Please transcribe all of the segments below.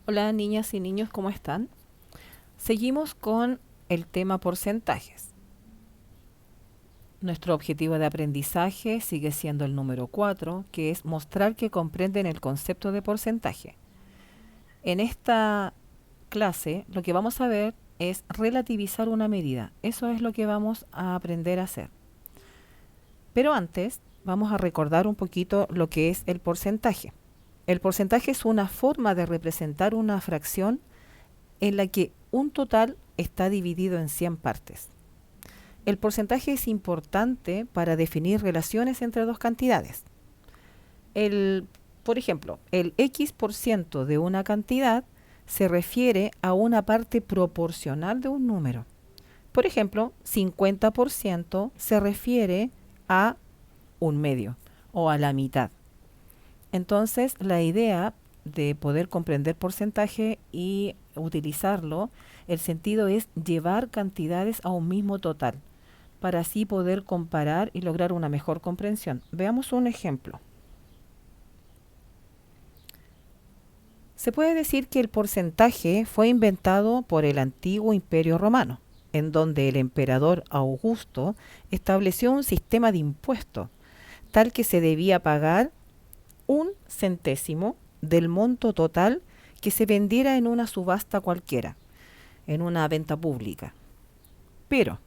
Hola niñas y niños, ¿cómo están? Seguimos con el tema porcentajes. Nuestro objetivo de aprendizaje sigue siendo el número 4, que es mostrar que comprenden el concepto de porcentaje. En esta clase lo que vamos a ver es relativizar una medida. Eso es lo que vamos a aprender a hacer. Pero antes vamos a recordar un poquito lo que es el porcentaje. El porcentaje es una forma de representar una fracción en la que un total está dividido en 100 partes. El porcentaje es importante para definir relaciones entre dos cantidades. El, por ejemplo, el X% de una cantidad se refiere a una parte proporcional de un número. Por ejemplo, 50% se refiere a un medio o a la mitad. Entonces, la idea de poder comprender porcentaje y utilizarlo, el sentido es llevar cantidades a un mismo total, para así poder comparar y lograr una mejor comprensión. Veamos un ejemplo. Se puede decir que el porcentaje fue inventado por el antiguo Imperio Romano, en donde el emperador Augusto estableció un sistema de impuestos, tal que se debía pagar un centésimo del monto total que se vendiera en una subasta cualquiera, en una venta pública. Pero,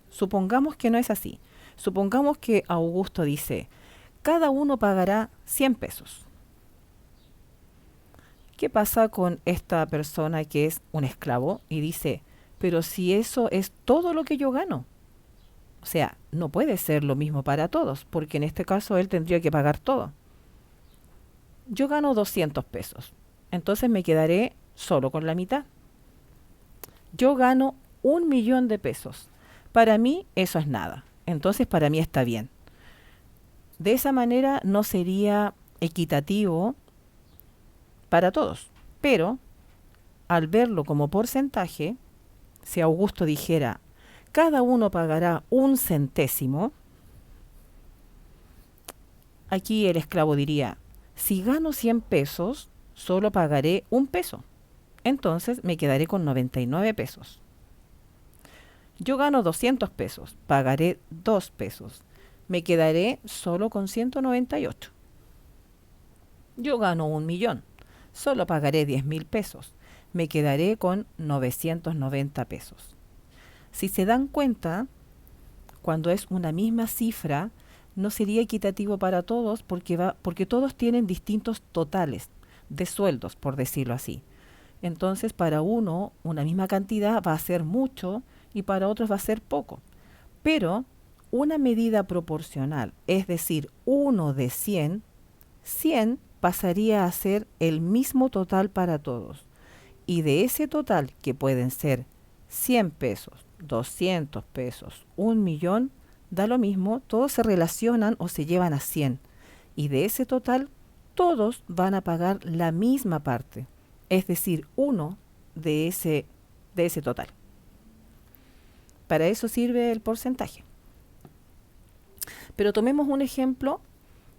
supongamos que no es así. Supongamos que Augusto dice, cada uno pagará 100 pesos. ¿Qué pasa con esta persona que es un esclavo y dice, pero si eso es todo lo que yo gano? O sea, no puede ser lo mismo para todos, porque en este caso él tendría que pagar todo. Yo gano 200 pesos, entonces me quedaré solo con la mitad. Yo gano 1.000.000 de pesos. Para mí eso es nada, entonces para mí está bien. De esa manera no sería equitativo para todos, pero al verlo como porcentaje, si Augusto dijera, cada uno pagará un centésimo, aquí el esclavo diría, si gano 100 pesos, solo pagaré un peso. Entonces me quedaré con 99 pesos. Yo gano 200 pesos, pagaré 2 pesos. Me quedaré solo con 198. Yo gano 1.000.000, solo pagaré 10.000 pesos. Me quedaré con 990 pesos. Si se dan cuenta, cuando es una misma cifra, no sería equitativo para todos porque todos tienen distintos totales de sueldos, por decirlo así. Entonces, para uno, una misma cantidad va a ser mucho y para otros va a ser poco. Pero una medida proporcional, es decir, uno de 100, 100 pasaría a ser el mismo total para todos. Y de ese total, que pueden ser 100 pesos, 200 pesos, 1.000.000, da lo mismo, todos se relacionan o se llevan a 100. Y de ese total, todos van a pagar la misma parte, es decir, uno de ese total. Para eso sirve el porcentaje. Pero tomemos un ejemplo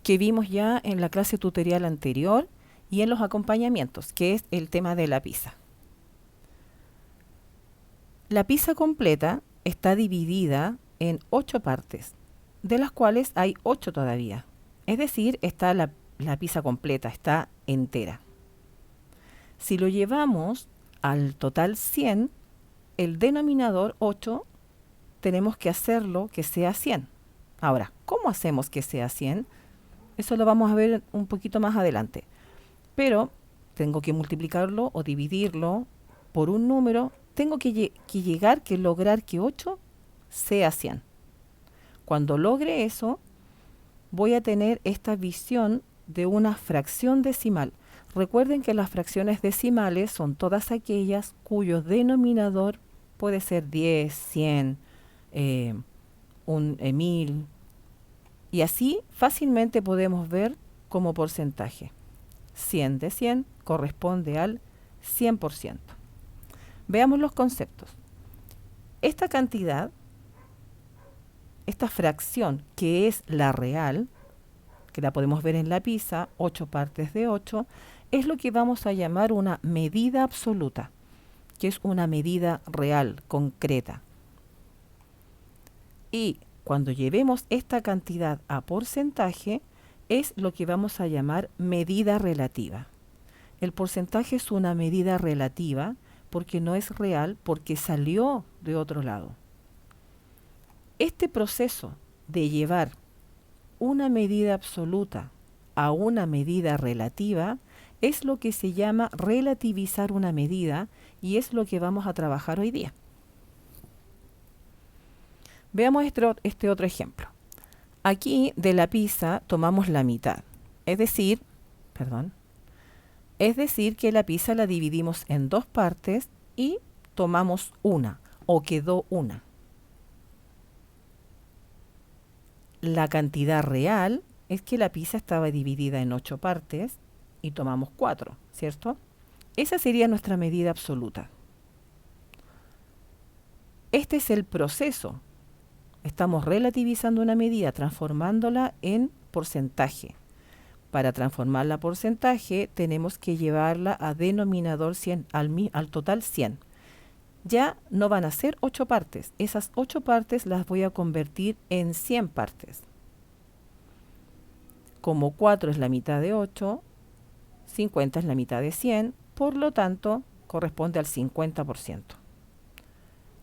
que vimos ya en la clase tutorial anterior y en los acompañamientos, que es el tema de la pizza. La pizza completa está dividida en 8 partes, de las cuales hay 8 todavía. Es decir, está la pizza completa, está entera. Si lo llevamos al total 100, el denominador 8 tenemos que hacerlo que sea 100. Ahora, ¿cómo hacemos que sea 100? Eso lo vamos a ver un poquito más adelante. Pero tengo que multiplicarlo o dividirlo por un número. Tengo que lograr que 8 sea 100. Cuando logre eso, voy a tener esta visión de una fracción decimal. Recuerden que las fracciones decimales son todas aquellas cuyo denominador puede ser 10, 100, 1.000. Y así fácilmente podemos ver como porcentaje. 100 de 100 corresponde al 100%. Veamos los conceptos. Esta cantidad, esta fracción que es la real, que la podemos ver en la pizza, 8 partes de 8, es lo que vamos a llamar una medida absoluta, que es una medida real, concreta. Y cuando llevemos esta cantidad a porcentaje, es lo que vamos a llamar medida relativa. El porcentaje es una medida relativa porque no es real, porque salió de otro lado. Este proceso de llevar una medida absoluta a una medida relativa es lo que se llama relativizar una medida y es lo que vamos a trabajar hoy día. Veamos este otro ejemplo. Aquí de la pizza tomamos la mitad, es decir que la pizza la dividimos en dos partes y tomamos una, o quedó una. La cantidad real es que la pizza estaba dividida en 8 partes y tomamos 4, ¿cierto? Esa sería nuestra medida absoluta. Este es el proceso. Estamos relativizando una medida, transformándola en porcentaje. Para transformarla a porcentaje, tenemos que llevarla a denominador 100, al total 100. Ya no van a ser 8 partes. Esas 8 partes las voy a convertir en 100 partes. Como 4 es la mitad de 8, 50 es la mitad de 100, por lo tanto, corresponde al 50%.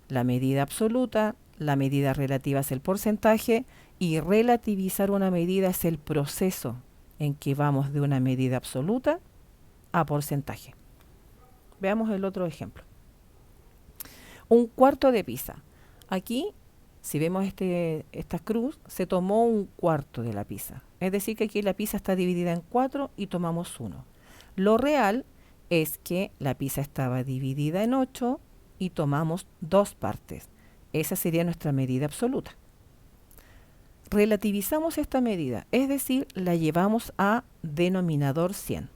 La medida absoluta, la medida relativa es el porcentaje y relativizar una medida es el proceso en que vamos de una medida absoluta a porcentaje. Veamos el otro ejemplo. Un cuarto de pizza. Aquí, si vemos esta cruz, se tomó un cuarto de la pizza. Es decir, que aquí la pizza está dividida en 4 y tomamos 1. Lo real es que la pizza estaba dividida en 8 y tomamos 2 partes. Esa sería nuestra medida absoluta. Relativizamos esta medida, es decir, la llevamos a denominador 100.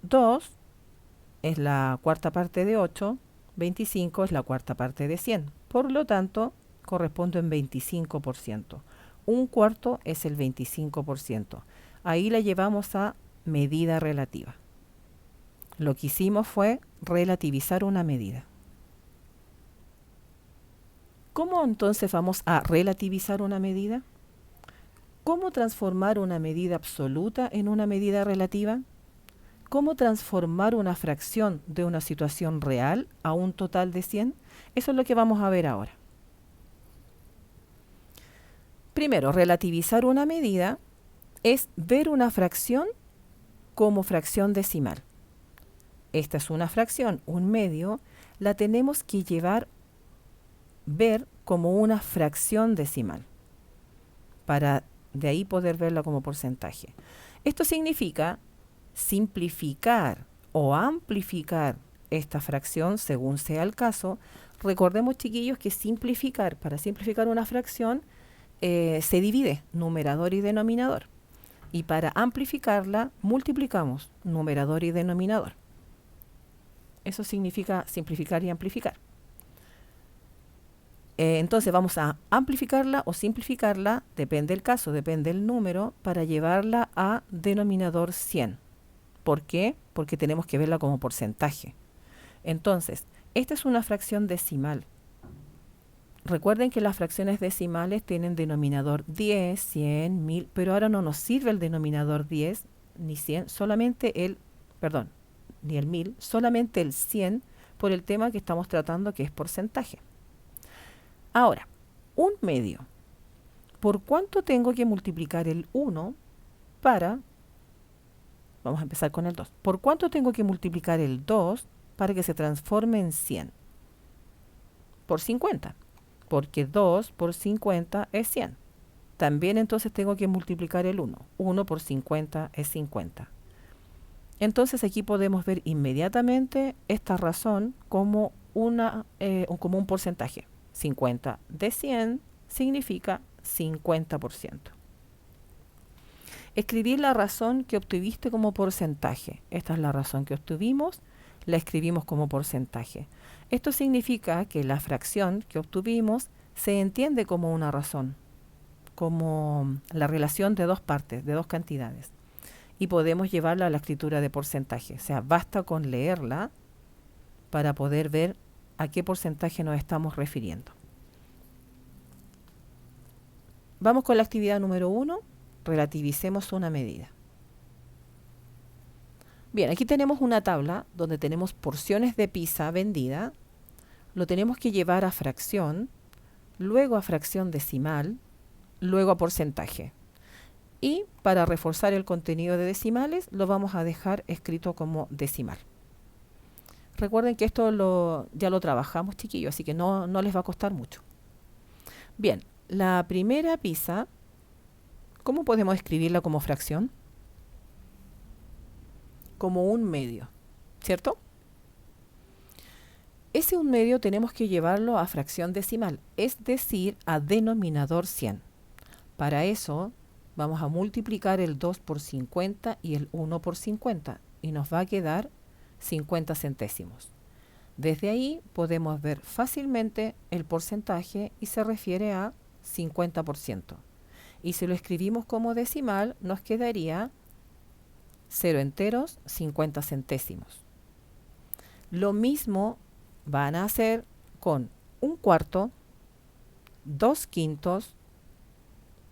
2 es la cuarta parte de 8, 25 es la cuarta parte de 100. Por lo tanto, corresponde en 25%. Un cuarto es el 25%. Ahí la llevamos a medida relativa. Lo que hicimos fue relativizar una medida. ¿Cómo entonces vamos a relativizar una medida? ¿Cómo transformar una medida absoluta en una medida relativa? ¿Cómo transformar una fracción de una situación real a un total de 100? Eso es lo que vamos a ver ahora. Primero, relativizar una medida es ver una fracción como fracción decimal. Esta es una fracción, un medio, la tenemos que ver como una fracción decimal, para de ahí poder verla como porcentaje. Esto significa simplificar o amplificar esta fracción según sea el caso. Recordemos, chiquillos, que para simplificar una fracción se divide numerador y denominador, y para amplificarla multiplicamos numerador y denominador. Eso significa simplificar y amplificar. Entonces vamos a amplificarla o simplificarla, depende del caso, depende del número, para llevarla a denominador 100. ¿Por qué? Porque tenemos que verla como porcentaje. Entonces, esta es una fracción decimal. Recuerden que las fracciones decimales tienen denominador 10, 100, 1000, pero ahora no nos sirve el denominador 10 ni 100, ni el 1000, solamente el 100 por el tema que estamos tratando, que es porcentaje. Ahora, un medio. ¿Por cuánto tengo que multiplicar el 1 para... Vamos a empezar con el 2. ¿Por cuánto tengo que multiplicar el 2 para que se transforme en 100? Por 50. Porque 2 por 50 es 100. También entonces tengo que multiplicar el 1. 1 por 50 es 50. Entonces aquí podemos ver inmediatamente esta razón como un porcentaje. 50 de 100 significa 50%. Escribir la razón que obtuviste como porcentaje. Esta es la razón que obtuvimos, la escribimos como porcentaje. Esto significa que la fracción que obtuvimos se entiende como una razón. como la relación de dos partes, de dos cantidades. Y podemos llevarla a la escritura de porcentaje. O sea, basta con leerla para poder ver a qué porcentaje nos estamos refiriendo. Vamos con la actividad número 1. Relativicemos una medida. Bien, aquí tenemos una tabla donde tenemos porciones de pizza vendida. Lo tenemos que llevar a fracción, luego a fracción decimal, luego a porcentaje. Y para reforzar el contenido de decimales, lo vamos a dejar escrito como decimal. Recuerden que esto ya lo trabajamos, chiquillos, así que no les va a costar mucho. Bien, la primera pizza, ¿cómo podemos escribirla como fracción? Como un medio, ¿cierto? Ese un medio tenemos que llevarlo a fracción decimal, es decir, a denominador 100. Para eso vamos a multiplicar el 2 por 50 y el 1 por 50 y nos va a quedar 50 centésimos. Desde ahí podemos ver fácilmente el porcentaje y se refiere a 50%. Y si lo escribimos como decimal nos quedaría 0 enteros 50 centésimos. Lo mismo van a hacer con un cuarto, 2 quintos,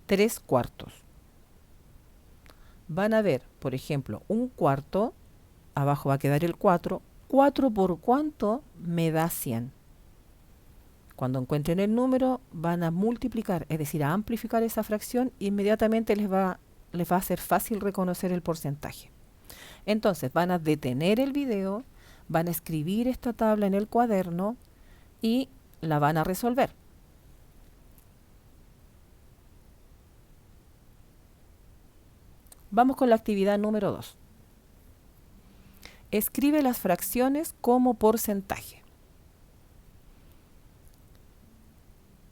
3 cuartos. Van a ver, por ejemplo, un cuarto, abajo va a quedar el 4. 4 por cuánto me da 100. Cuando encuentren el número, van a multiplicar, es decir, a amplificar esa fracción, e inmediatamente les va a ser fácil reconocer el porcentaje. Entonces, van a detener el video, van a escribir esta tabla en el cuaderno y la van a resolver. Vamos con la actividad número 2. Escribe las fracciones como porcentaje.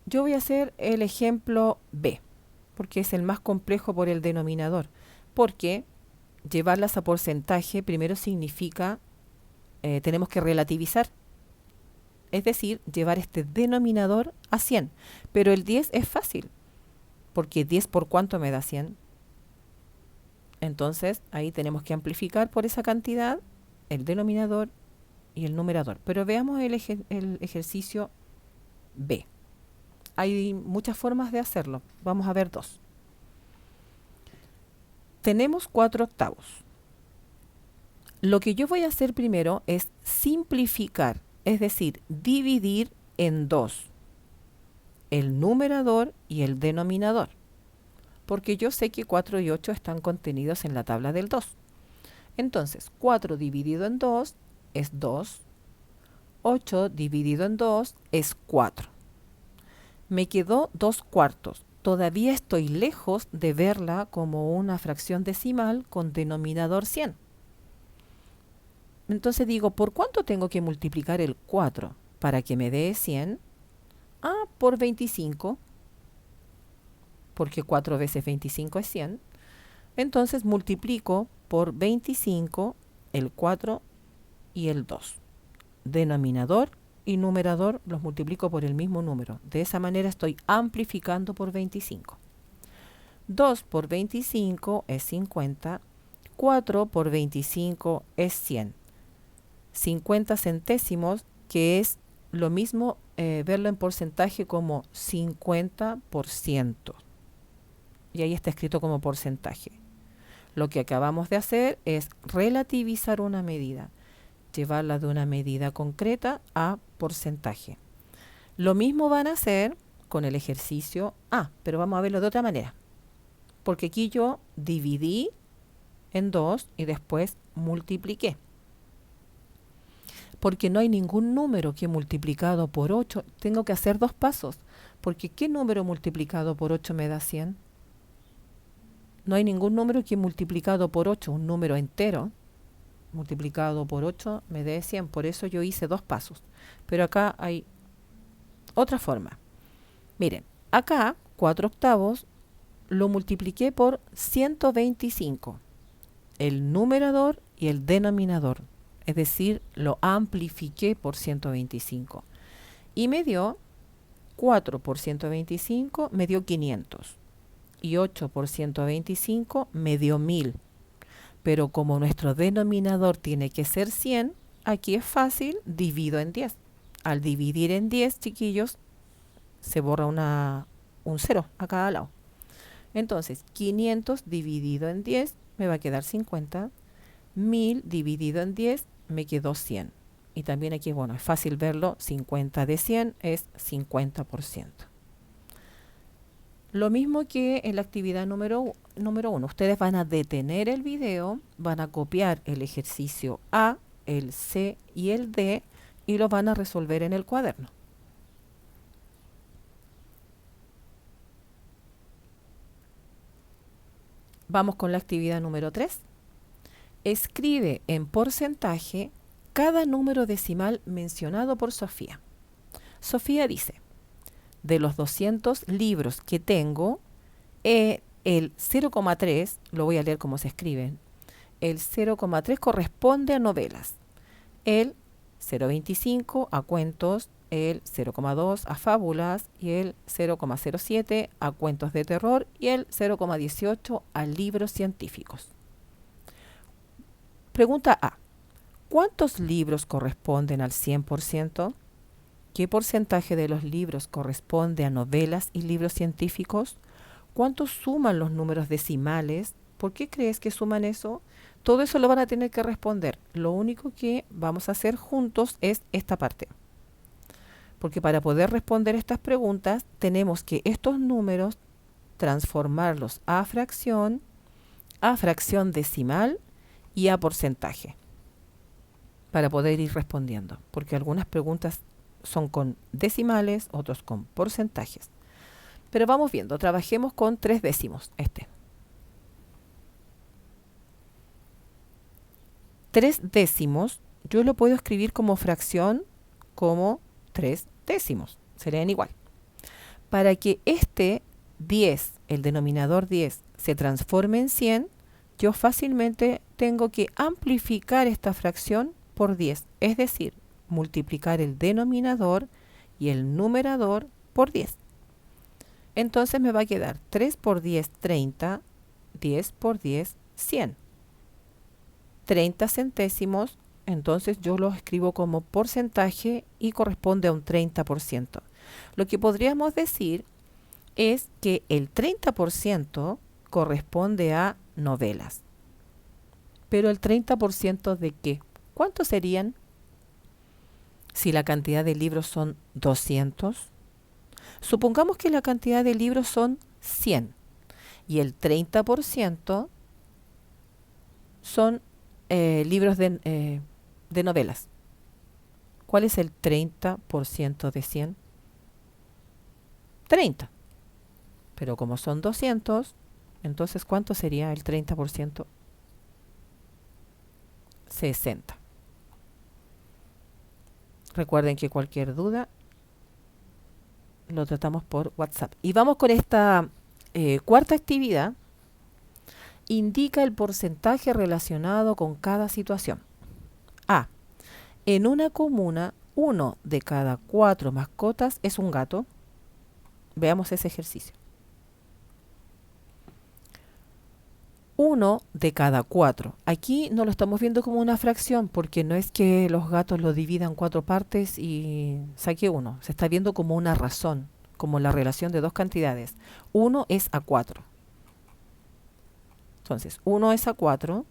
Yo voy a hacer el ejemplo B, porque es el más complejo por el denominador, porque llevarlas a porcentaje primero significa, tenemos que relativizar, es decir, llevar este denominador a 100, pero el 10 es fácil, porque 10 por cuánto me da 100. Entonces ahí tenemos que amplificar por esa cantidad el denominador y el numerador. Pero veamos el ejercicio B. Hay muchas formas de hacerlo. Vamos a ver 2. Tenemos 4 octavos. Lo que yo voy a hacer primero es simplificar, es decir, dividir en 2 el numerador y el denominador, porque yo sé que 4 y 8 están contenidos en la tabla del 2. Entonces, 4 dividido en 2 es 2, 8 dividido en 2 es 4. Me quedó 2 cuartos. Todavía estoy lejos de verla como una fracción decimal con denominador 100. Entonces digo, ¿por cuánto tengo que multiplicar el 4 para que me dé 100? Por 25, porque 4 veces 25 es 100. Entonces multiplico por 25 el 4 y el 2. Denominador y numerador los multiplico por el mismo número. De esa manera estoy amplificando por 25. 2 por 25 es 50. 4 por 25 es 100. 50 centésimos, que es lo mismo verlo en porcentaje como 50%. Y ahí está escrito como porcentaje. Lo que acabamos de hacer es relativizar una medida, llevarla de una medida concreta a porcentaje. Lo mismo van a hacer con el ejercicio A, pero vamos a verlo de otra manera. Porque aquí yo dividí en 2 y después multipliqué. Porque no hay ningún número que multiplicado por 8, tengo que hacer 2 pasos. Porque ¿qué número multiplicado por 8 me da 100? No hay ningún número que multiplicado por 8, un número entero, multiplicado por 8 me dé 100. Por eso yo hice 2 pasos. Pero acá hay otra forma. Miren, acá 4 octavos lo multipliqué por 125. El numerador y el denominador. Es decir, lo amplifiqué por 125. Y me dio 4 por 125, me dio 500. y 8 por 125 me dio 1000. Pero como nuestro denominador tiene que ser 100, aquí es fácil, divido en 10. Al dividir en 10, chiquillos, se borra un 0 a cada lado. Entonces, 500 dividido en 10 me va a quedar 50. 1000 dividido en 10 me quedó 100. Y también aquí, bueno, es fácil verlo, 50 de 100 es 50%. Lo mismo que en la actividad número 1. Ustedes van a detener el video, van a copiar el ejercicio A, el C y el D y lo van a resolver en el cuaderno. Vamos con la actividad número 3. Escribe en porcentaje cada número decimal mencionado por Sofía. Sofía dice, de los 200 libros que tengo, el 0,3, lo voy a leer como se escribe, el 0,3 corresponde a novelas, el 0,25 a cuentos, el 0,2 a fábulas y el 0,07 a cuentos de terror y el 0,18 a libros científicos. Pregunta A. ¿Cuántos libros corresponden al 100%? ¿Qué porcentaje de los libros corresponde a novelas y libros científicos? ¿Cuánto suman los números decimales? ¿Por qué crees que suman eso? Todo eso lo van a tener que responder. Lo único que vamos a hacer juntos es esta parte. Porque para poder responder estas preguntas tenemos que estos números transformarlos a fracción decimal y a porcentaje. Para poder ir respondiendo. Porque algunas preguntas son con decimales, otros con porcentajes. Pero vamos viendo, trabajemos con 3 décimos. 3 décimos, yo lo puedo escribir como fracción, como 3 décimos. Serían igual. Para que este 10, el denominador 10, se transforme en 100, yo fácilmente tengo que amplificar esta fracción por 10. Es decir, multiplicar el denominador y el numerador por 10. Entonces me va a quedar 3 por 10, 30, 10 por 10, 100. 30 centésimos, entonces yo lo escribo como porcentaje y corresponde a un 30%. Lo que podríamos decir es que el 30% corresponde a novelas. Pero el 30% ¿de qué? ¿Cuántos serían? Si la cantidad de libros son 200, supongamos que la cantidad de libros son 100 y el 30% son libros de novelas. ¿Cuál es el 30% de 100? 30. Pero como son 200, entonces ¿cuánto sería el 30%? 60. Recuerden que cualquier duda lo tratamos por WhatsApp. Y vamos con esta cuarta actividad. Indica el porcentaje relacionado con cada situación. A. En una comuna, 1 de cada 4 mascotas es un gato. Veamos ese ejercicio. 1 de cada 4. Aquí no lo estamos viendo como una fracción porque no es que los gatos lo dividan en 4 partes y saque 1. Se está viendo como una razón, como la relación de dos cantidades. 1 es a 4. Entonces, 1 es a 4.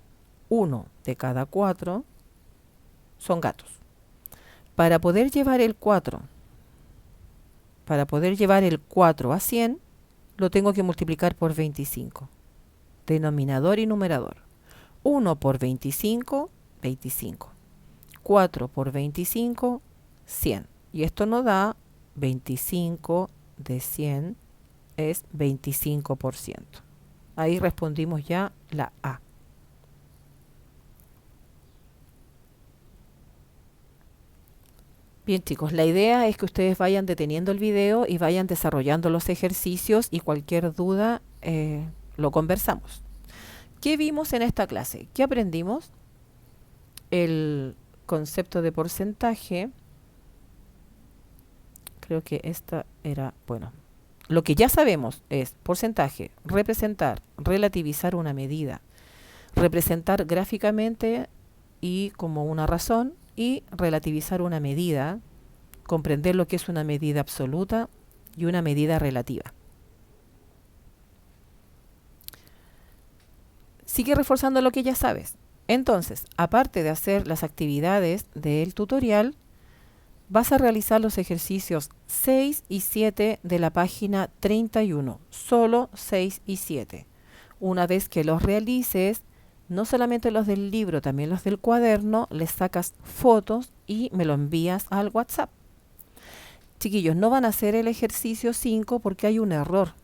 1 de cada 4 son gatos. Para poder llevar el 4 a 100, lo tengo que multiplicar por 25. Denominador y numerador. 1 por 25, 25. 4 por 25, 100. Y esto nos da 25 de 100 es 25%. Ahí respondimos ya la A. Bien, chicos, la idea es que ustedes vayan deteniendo el video y vayan desarrollando los ejercicios y cualquier duda lo conversamos. ¿Qué vimos en esta clase? ¿Qué aprendimos? El concepto de porcentaje. Creo que esta era, bueno, lo que ya sabemos es porcentaje, representar, relativizar una medida, representar gráficamente y como una razón, y relativizar una medida, comprender lo que es una medida absoluta y una medida relativa. Sigue reforzando lo que ya sabes. Entonces, aparte de hacer las actividades del tutorial, vas a realizar los ejercicios 6 y 7 de la página 31, solo 6 y 7. Una vez que los realices, no solamente los del libro, también los del cuaderno, les sacas fotos y me lo envías al WhatsApp. Chiquillos, no van a hacer el ejercicio 5 porque hay un error.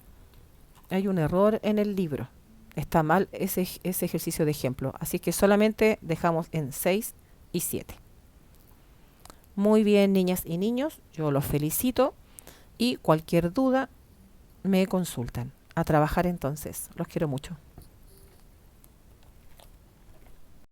Hay un error en el libro. Está mal ese ejercicio de ejemplo. Así que solamente dejamos en 6 y 7. Muy bien, niñas y niños, yo los felicito y cualquier duda me consultan. A trabajar entonces. Los quiero mucho.